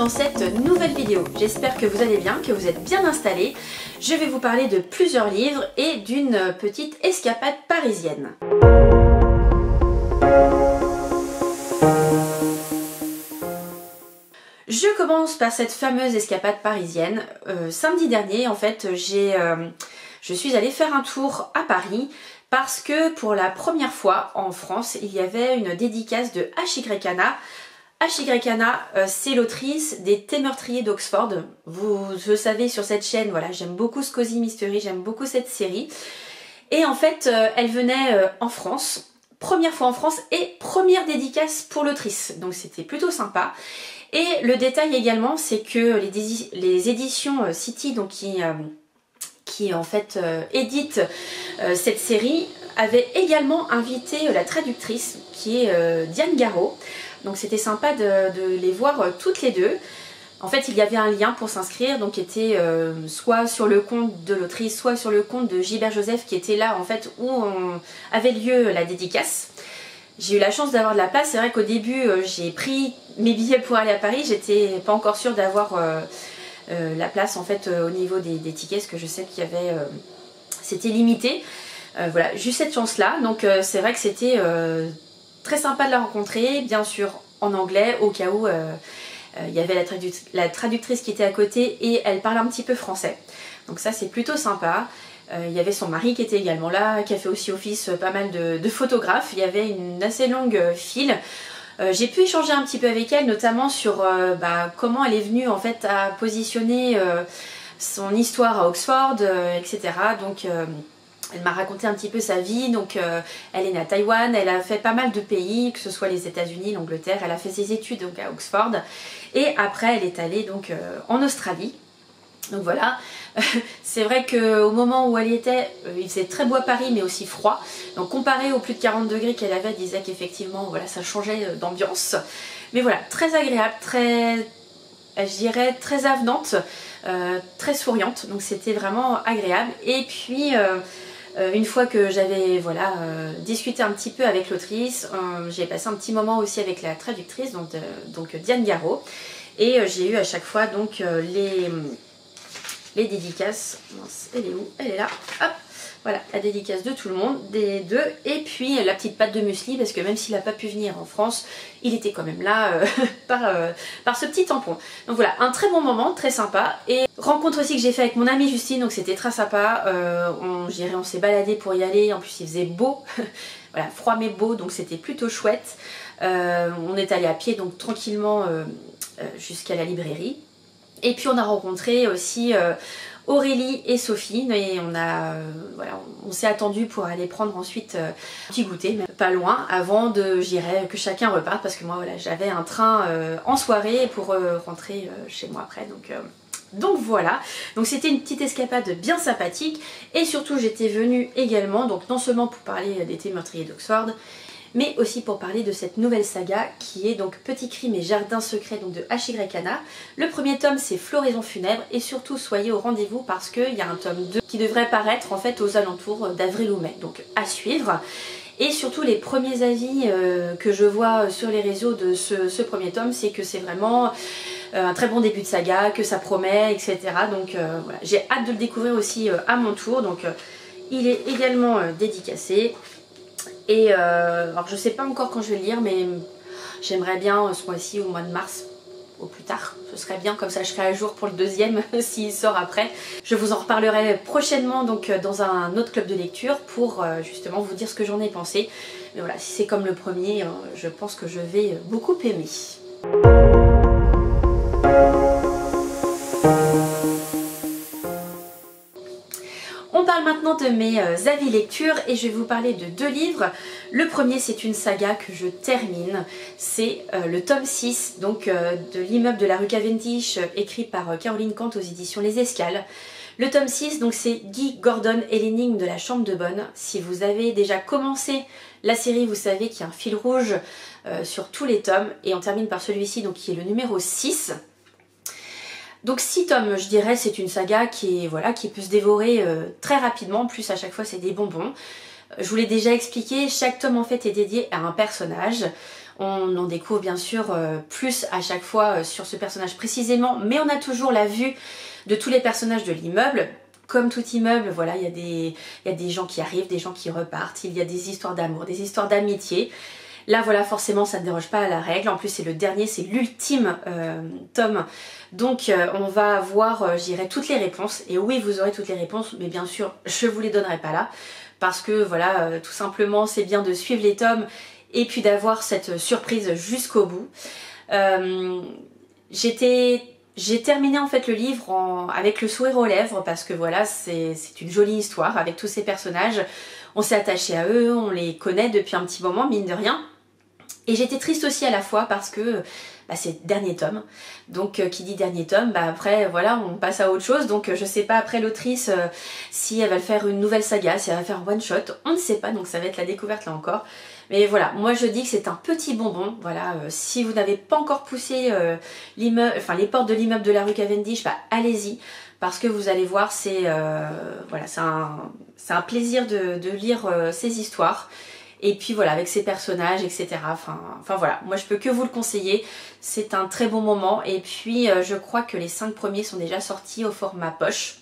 dans cette nouvelle vidéo. J'espère que vous allez bien, que vous êtes bien installés. Je vais vous parler de plusieurs livres et d'une petite escapade parisienne. Je commence par cette fameuse escapade parisienne. Samedi dernier, en fait, je suis allée faire un tour à Paris parce que pour la première fois en France, il y avait une dédicace de H.Y. Hannah. H.Y. Hannah, c'est l'autrice des Thé meurtriers d'Oxford. Vous le savez sur cette chaîne, voilà, j'aime beaucoup ce Cozy Mystery, j'aime beaucoup cette série. Et en fait, elle venait en France, première fois en France et première dédicace pour l'autrice. Donc c'était plutôt sympa. Et le détail également, c'est que les éditions City, donc qui en fait édite cette série, avait également invité la traductrice qui est Diane Garot. Donc c'était sympa de les voir toutes les deux. En fait, il y avait un lien pour s'inscrire, donc qui était soit sur le compte de l'autrice, soit sur le compte de Gilbert Joseph, qui était là en fait où avait lieu la dédicace. J'ai eu la chance d'avoir de la place. C'est vrai qu'au début, j'ai pris mes billets pour aller à Paris. J'étais pas encore sûre d'avoir la place en fait au niveau des tickets, parce que je sais qu'il y avait, c'était limité. Voilà, j'ai eu cette chance-là. Donc c'est vrai que c'était très sympa de la rencontrer, bien sûr en anglais, au cas où il y avait la traductrice qui était à côté et elle parle un petit peu français. Donc ça c'est plutôt sympa. Il y avait son mari qui était également là, qui a fait aussi office pas mal de photographes. Il y avait une assez longue file. J'ai pu échanger un petit peu avec elle, notamment sur comment elle est venue en fait à positionner son histoire à Oxford, etc. Donc elle m'a raconté un petit peu sa vie. Donc elle est née à Taïwan, elle a fait pas mal de pays, que ce soit les États-Unis, l'Angleterre. Elle a fait ses études donc à Oxford et après elle est allée donc en Australie. Donc voilà, c'est vrai qu'au moment où elle y était, il faisait très beau à Paris mais aussi froid. Donc comparé aux plus de 40 degrés qu'elle avait, elle disait qu'effectivement voilà, ça changeait d'ambiance. Mais voilà, très agréable, très, je dirais, très avenante, très souriante. Donc c'était vraiment agréable. Et puis une fois que j'avais voilà, discuté un petit peu avec l'autrice, j'ai passé un petit moment aussi avec la traductrice, donc Diane Garot. Et j'ai eu à chaque fois donc les dédicaces. Elle est où? Elle est là. Hop, voilà, la dédicace de tout le monde, des deux. Et puis la petite pâte de muesli, parce que même s'il n'a pas pu venir en France, il était quand même là par ce petit tampon. Donc voilà, un très bon moment, très sympa. Et rencontre aussi que j'ai fait avec mon amie Justine, donc c'était très sympa. On s'est baladé pour y aller, en plus il faisait beau. Voilà, froid mais beau, donc c'était plutôt chouette. On est allé à pied, donc tranquillement jusqu'à la librairie. Et puis on a rencontré aussi Aurélie et Sophie et voilà, on s'est attendu pour aller prendre ensuite un petit goûter, mais pas loin, avant que chacun reparte, parce que moi voilà, j'avais un train en soirée pour rentrer chez moi après. Donc voilà, donc c'était une petite escapade bien sympathique et surtout j'étais venue également, donc non seulement pour parler des Thé meurtriers d'Oxford, mais aussi pour parler de cette nouvelle saga qui est donc Petits crimes et jardins secrets donc de H.Y. Hannah. Le premier tome c'est Floraison funèbre et surtout soyez au rendez-vous parce qu'il y a un tome 2 qui devrait paraître en fait aux alentours d'avril ou mai, donc à suivre. Et surtout les premiers avis que je vois sur les réseaux de ce premier tome, c'est que c'est vraiment un très bon début de saga, que ça promet, etc. Donc voilà, j'ai hâte de le découvrir aussi à mon tour. Donc il est également dédicacé. Et alors je sais pas encore quand je vais le lire, mais j'aimerais bien ce mois-ci, au mois de mars, au plus tard. Ce serait bien, comme ça je serai à jour pour le deuxième s'il sort après. Je vous en reparlerai prochainement donc dans un autre club de lecture pour justement vous dire ce que j'en ai pensé. Mais voilà, si c'est comme le premier, je pense que je vais beaucoup aimer. On parle maintenant de mes avis lecture et je vais vous parler de deux livres. Le premier c'est une saga que je termine, c'est le tome 6 donc, de L'immeuble de la rue Cavendish, écrit par Caroline Kant aux éditions Les Escales. Le tome 6 donc c'est Guy Gordon et l'énigme de la chambre de bonne. Si vous avez déjà commencé la série, vous savez qu'il y a un fil rouge sur tous les tomes et on termine par celui-ci donc qui est le numéro 6. Donc 6 tomes, je dirais, c'est une saga qui peut se dévorer très rapidement. En plus, à chaque fois, c'est des bonbons. Je vous l'ai déjà expliqué, chaque tome en fait est dédié à un personnage. On en découvre bien sûr plus à chaque fois sur ce personnage précisément, mais on a toujours la vue de tous les personnages de l'immeuble. Comme tout immeuble, voilà, il y a des gens qui arrivent, des gens qui repartent, il y a des histoires d'amour, des histoires d'amitié. Là voilà, forcément ça ne déroge pas à la règle, en plus c'est le dernier, c'est l'ultime tome, donc on va avoir, je dirais, toutes les réponses, et oui vous aurez toutes les réponses, mais bien sûr je vous les donnerai pas là, parce que voilà, tout simplement c'est bien de suivre les tomes, et puis d'avoir cette surprise jusqu'au bout. J'ai terminé en fait le livre avec le sourire aux lèvres, parce que voilà, c'est une jolie histoire avec tous ces personnages, on s'est attaché à eux, on les connaît depuis un petit moment, mine de rien. Et j'étais triste aussi à la fois parce que c'est le dernier tome, donc qui dit dernier tome, après voilà on passe à autre chose, donc je sais pas après l'autrice si elle va faire une nouvelle saga, si elle va faire un one shot, on ne sait pas, donc ça va être la découverte là encore. Mais voilà, moi je dis que c'est un petit bonbon, voilà, si vous n'avez pas encore poussé les portes de l'immeuble de la rue Cavendish, allez-y, parce que vous allez voir, c'est voilà, c'est un plaisir de lire ces histoires. Et puis voilà, avec ses personnages, etc. Enfin voilà, moi je peux que vous le conseiller. C'est un très bon moment. Et puis je crois que les 5 premiers sont déjà sortis au format poche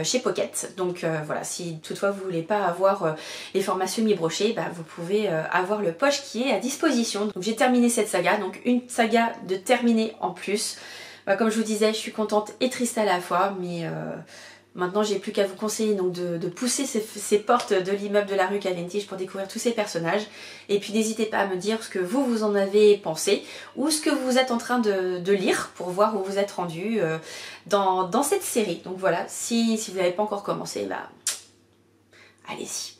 chez Pocket. Donc voilà, si toutefois vous voulez pas avoir les formats semi-brochés, vous pouvez avoir le poche qui est à disposition. Donc j'ai terminé cette saga, donc une saga de terminer en plus. Comme je vous disais, je suis contente et triste à la fois, mais maintenant j'ai plus qu'à vous conseiller donc de pousser ces portes de l'immeuble de la rue Cavendish pour découvrir tous ces personnages. Et puis n'hésitez pas à me dire ce que vous en avez pensé, ou ce que vous êtes en train de lire pour voir où vous êtes rendu dans cette série. Donc voilà, si vous n'avez pas encore commencé, allez-y.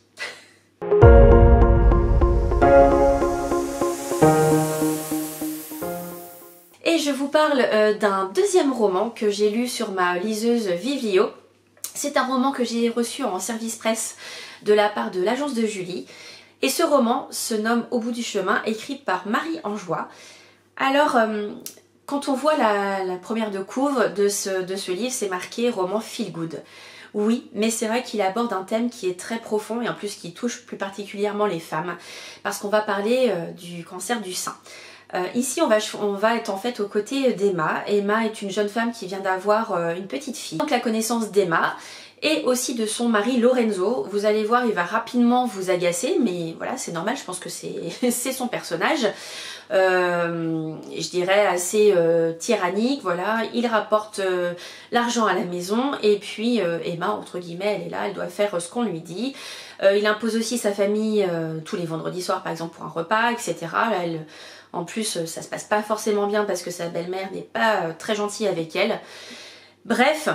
Et je vous parle d'un deuxième roman que j'ai lu sur ma liseuse Vivieo. C'est un roman que j'ai reçu en service presse de la part de l'agence de Julie. Et ce roman se nomme Au bout du chemin, écrit par Marie Anjois. Alors, quand on voit la première de couve de ce livre, c'est marqué roman feel good. Oui, mais c'est vrai qu'il aborde un thème qui est très profond et en plus qui touche plus particulièrement les femmes. Parce qu'on va parler du cancer du sein. Ici on va être en fait aux côtés d'Emma. Emma est une jeune femme qui vient d'avoir une petite fille. Donc la connaissance d'Emma et aussi de son mari Lorenzo. Vous allez voir, il va rapidement vous agacer, mais voilà, c'est normal, je pense que c'est son personnage. Je dirais assez tyrannique, voilà, il rapporte l'argent à la maison et puis Emma, entre guillemets, elle est là, elle doit faire ce qu'on lui dit. Il impose aussi sa famille tous les vendredis soirs par exemple pour un repas, etc. Là, en plus ça se passe pas forcément bien parce que sa belle-mère n'est pas très gentille avec elle. Bref,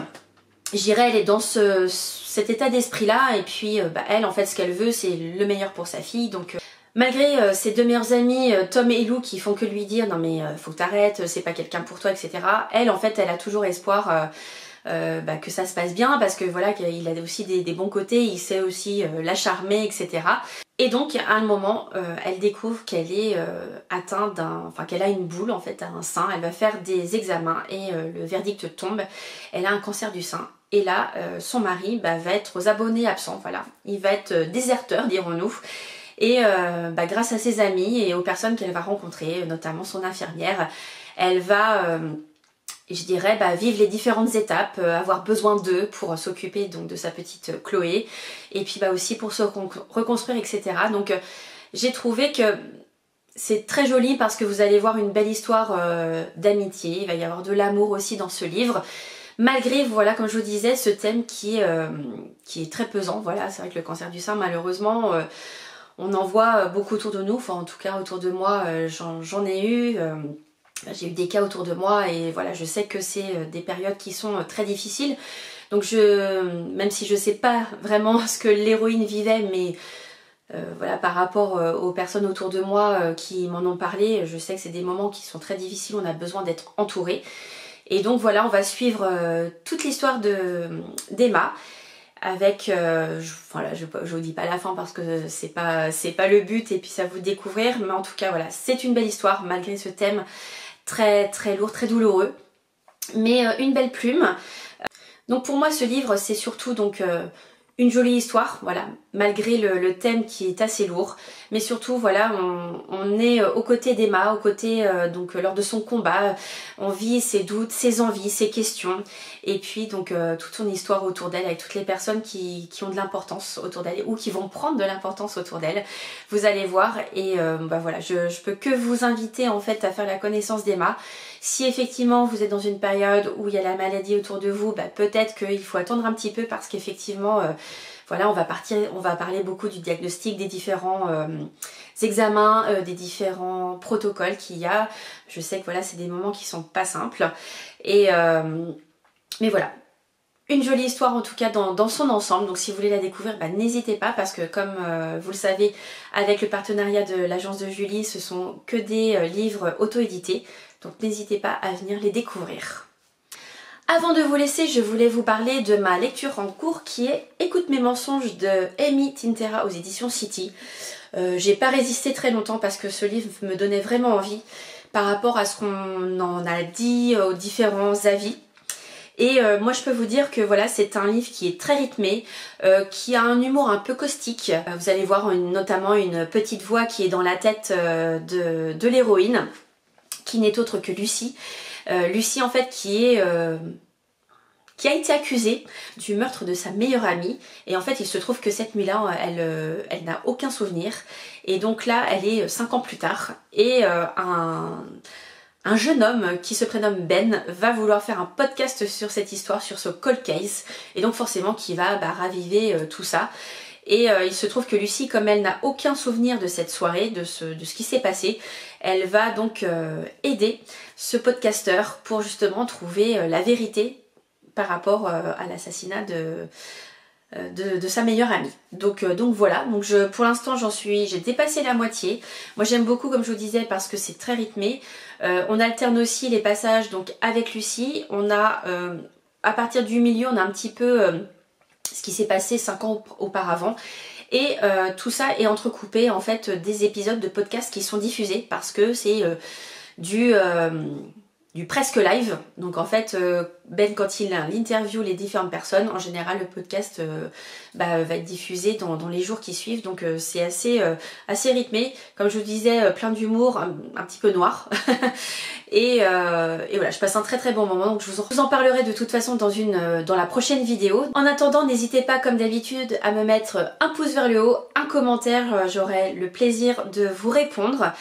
je dirais elle est dans cet état d'esprit là et puis elle en fait ce qu'elle veut c'est le meilleur pour sa fille, donc malgré ses deux meilleurs amis Tom et Lou qui font que lui dire non mais faut que t'arrêtes, c'est pas quelqu'un pour toi, etc. Elle en fait elle a toujours espoir que ça se passe bien parce que voilà qu'il a aussi des bons côtés, il sait aussi la charmer, etc. Et donc à un moment elle découvre qu'elle est atteinte qu'elle a une boule en fait à un sein. Elle va faire des examens et le verdict tombe, elle a un cancer du sein. Et là son mari va être aux abonnés absents, voilà, il va être déserteur dirons-nous. Et grâce à ses amis et aux personnes qu'elle va rencontrer, notamment son infirmière, elle va je dirais vivre les différentes étapes, avoir besoin d'eux pour s'occuper donc de sa petite Chloé et puis aussi pour se reconstruire, etc. Donc j'ai trouvé que c'est très joli parce que vous allez voir une belle histoire d'amitié, il va y avoir de l'amour aussi dans ce livre. Malgré, voilà, comme je vous disais, ce thème qui est très pesant, voilà, c'est vrai que le cancer du sein, malheureusement, on en voit beaucoup autour de nous, enfin en tout cas autour de moi, j'en ai eu. J'ai eu des cas autour de moi et voilà, je sais que c'est des périodes qui sont très difficiles. Donc même si je sais pas vraiment ce que l'héroïne vivait, mais voilà, par rapport aux personnes autour de moi qui m'en ont parlé, je sais que c'est des moments qui sont très difficiles, on a besoin d'être entouré. Et donc voilà, on va suivre toute l'histoire d'Emma. Avec, je vous dis pas la fin parce que c'est pas le but et puis ça vous découvrir, mais en tout cas voilà, c'est une belle histoire malgré ce thème très très lourd, très douloureux, mais une belle plume. Donc pour moi ce livre c'est surtout donc une jolie histoire, voilà, malgré le thème qui est assez lourd, mais surtout voilà, on est aux côtés d'Emma, aux côtés donc lors de son combat, on vit ses doutes, ses envies, ses questions, et puis donc toute son histoire autour d'elle, avec toutes les personnes qui ont de l'importance autour d'elle ou qui vont prendre de l'importance autour d'elle. Vous allez voir, et bah voilà, je peux que vous inviter en fait à faire la connaissance d'Emma. Si effectivement vous êtes dans une période où il y a la maladie autour de vous, bah peut-être qu'il faut attendre un petit peu parce qu'effectivement voilà, on va parler beaucoup du diagnostic, des différents examens, des différents protocoles qu'il y a. Je sais que voilà, c'est des moments qui sont pas simples. Et mais voilà. Une jolie histoire en tout cas dans son ensemble, donc si vous voulez la découvrir, bah, n'hésitez pas parce que comme vous le savez, avec le partenariat de l'agence de Julie, ce sont que des livres auto-édités, donc n'hésitez pas à venir les découvrir. Avant de vous laisser, je voulais vous parler de ma lecture en cours qui est Écoute mes mensonges de Amy Tintera aux éditions City. J'ai pas résisté très longtemps parce que ce livre me donnait vraiment envie par rapport à ce qu'on en a dit, aux différents avis. Et moi je peux vous dire que voilà, c'est un livre qui est très rythmé, qui a un humour un peu caustique. Vous allez voir notamment une petite voix qui est dans la tête de l'héroïne, qui n'est autre que Lucie. Lucie en fait qui a été accusée du meurtre de sa meilleure amie, et en fait il se trouve que cette nuit-là elle n'a aucun souvenir, et donc là elle est 5 ans plus tard, et un jeune homme qui se prénomme Ben va vouloir faire un podcast sur cette histoire, sur ce cold case, et donc forcément qui va raviver tout ça. Et il se trouve que Lucie, comme elle n'a aucun souvenir de cette soirée, de ce qui s'est passé, elle va donc aider ce podcasteur pour justement trouver la vérité par rapport à l'assassinat de sa meilleure amie. Donc voilà, donc pour l'instant j'ai dépassé la moitié. Moi j'aime beaucoup, comme je vous disais, parce que c'est très rythmé. On alterne aussi les passages donc avec Lucie. On a à partir du milieu, on a un petit peu ce qui s'est passé 5 ans auparavant. Et tout ça est entrecoupé en fait des épisodes de podcast qui sont diffusés parce que c'est du presque live. Donc en fait Ben, quand il interview les différentes personnes, en général le podcast va être diffusé dans les jours qui suivent. Donc c'est assez rythmé, comme je vous disais, plein d'humour, un petit peu noir. Et voilà, je passe un très très bon moment, donc je vous en parlerai de toute façon dans la prochaine vidéo. En attendant, n'hésitez pas comme d'habitude à me mettre un pouce vers le haut, un commentaire, j'aurai le plaisir de vous répondre.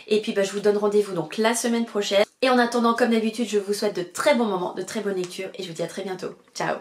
Et puis je vous donne rendez-vous donc la semaine prochaine. Et en attendant, comme d'habitude, je vous souhaite de très bons moments, de très bonnes lectures, et je vous dis à très bientôt. Ciao!